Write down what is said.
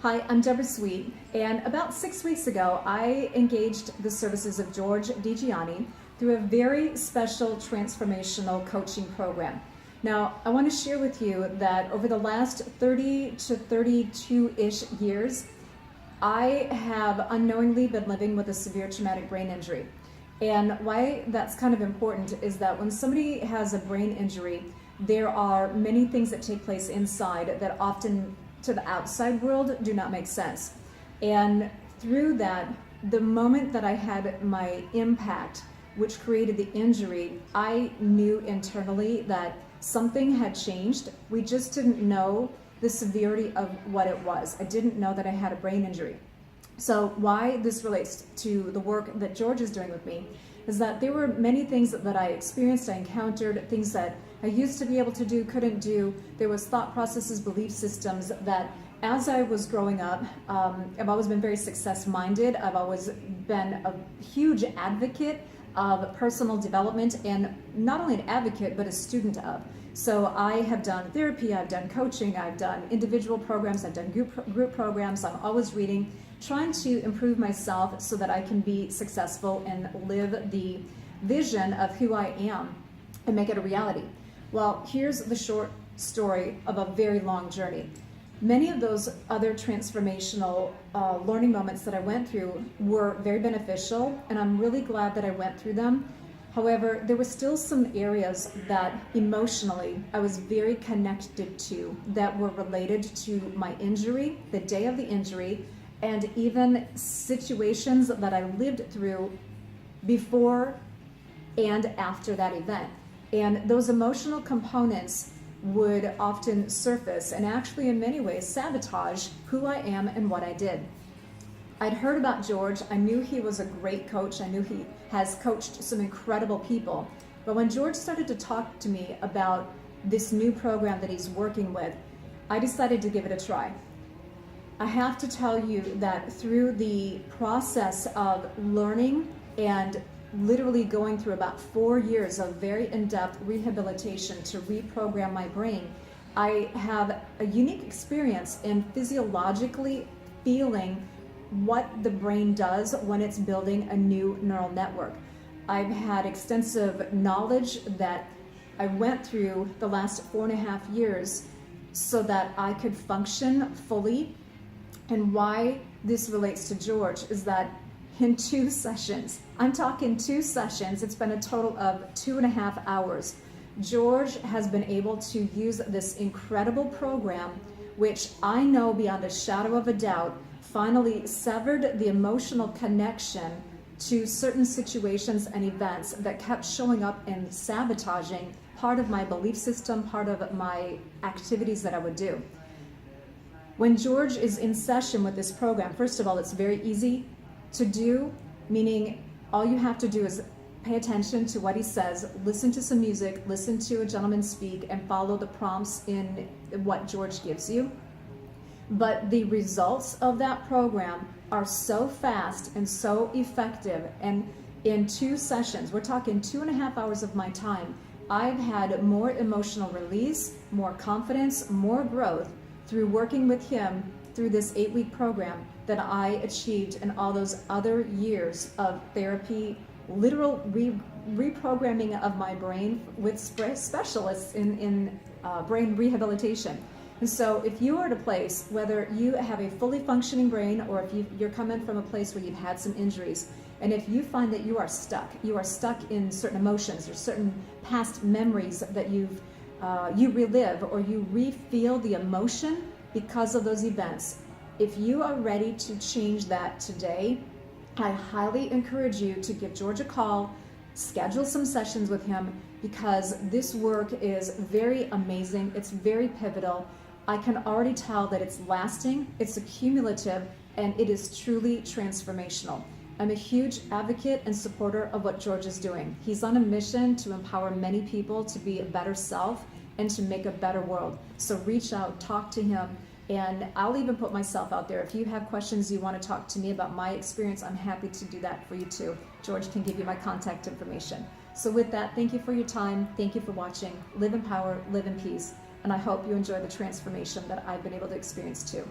Hi, I'm Debbra Sweet, and about 6 weeks ago, I engaged the services of George DiGianni through a very special transformational coaching program. Now, I want to share with you that over the last 30 to 32-ish years, I have unknowingly been living with a severe traumatic brain injury. And why that's kind of important is that when somebody has a brain injury, there are many things that take place inside that often to the outside world do not make sense. And through that, the moment that I had my impact, which created the injury, I knew internally that something had changed. We just didn't know the severity of what it was. I didn't know that I had a brain injury. So why this relates to the work that George is doing with me is that there were many things that I experienced, I encountered, things that I used to be able to do, couldn't do. There was thought processes, belief systems that as I was growing up, I've always been very success-minded. I've always been a huge advocate of personal development, and not only an advocate, but a student of. So I have done therapy, I've done coaching, I've done individual programs, I've done group programs. I'm always reading, trying to improve myself so that I can be successful and live the vision of who I am and make it a reality. Well, here's the short story of a very long journey. Many of those other transformational learning moments that I went through were very beneficial, and I'm really glad that I went through them. However, there were still some areas that emotionally I was very connected to that were related to my injury, the day of the injury, and even situations that I lived through before and after that event. And those emotional components would often surface and actually in many ways sabotage who I am and what I did. I'd heard about George. I knew he was a great coach. I knew he has coached some incredible people. But when George started to talk to me about this new program that he's working with, I decided to give it a try. I have to tell you that through the process of learning and literally going through about 4 years of very in-depth rehabilitation to reprogram my brain, I have a unique experience in physiologically feeling what the brain does when it's building a new neural network. I've had extensive knowledge that I went through the last 4.5 years so that I could function fully. And why this relates to George is that in 2 sessions, I'm talking 2 sessions, it's been a total of 2.5 hours, George has been able to use this incredible program, which I know beyond a shadow of a doubt finally severed the emotional connection to certain situations and events that kept showing up and sabotaging part of my belief system, part of my activities that I would do. When George is in session with this program, first of all, it's very easy to do, meaning all you have to do is pay attention to what he says, listen to some music, listen to a gentleman speak, and follow the prompts in what George gives you. But the results of that program are so fast and so effective, and in 2 sessions, we're talking 2.5 hours of my time, I've had more emotional release, more confidence, more growth through working with him through this 8-week program that I achieved in all those other years of therapy, literal reprogramming of my brain with specialists in brain rehabilitation. And so if you are at a place, whether you have a fully functioning brain or if you're coming from a place where you've had some injuries, and if you find that you are stuck in certain emotions or certain past memories that you relive or you re-feel the emotion because of those events, if you are ready to change that today, I highly encourage you to give George a call, schedule some sessions with him, because this work is very amazing, it's very pivotal. I can already tell that it's lasting, it's accumulative, and it is truly transformational. I'm a huge advocate and supporter of what George is doing. He's on a mission to empower many people to be a better self and to make a better world. So reach out, talk to him, and I'll even put myself out there. If you have questions you want to talk to me about my experience, I'm happy to do that for you too. George can give you my contact information. So with that, thank you for your time. Thank you for watching. Live in power, live in peace. And I hope you enjoy the transformation that I've been able to experience too.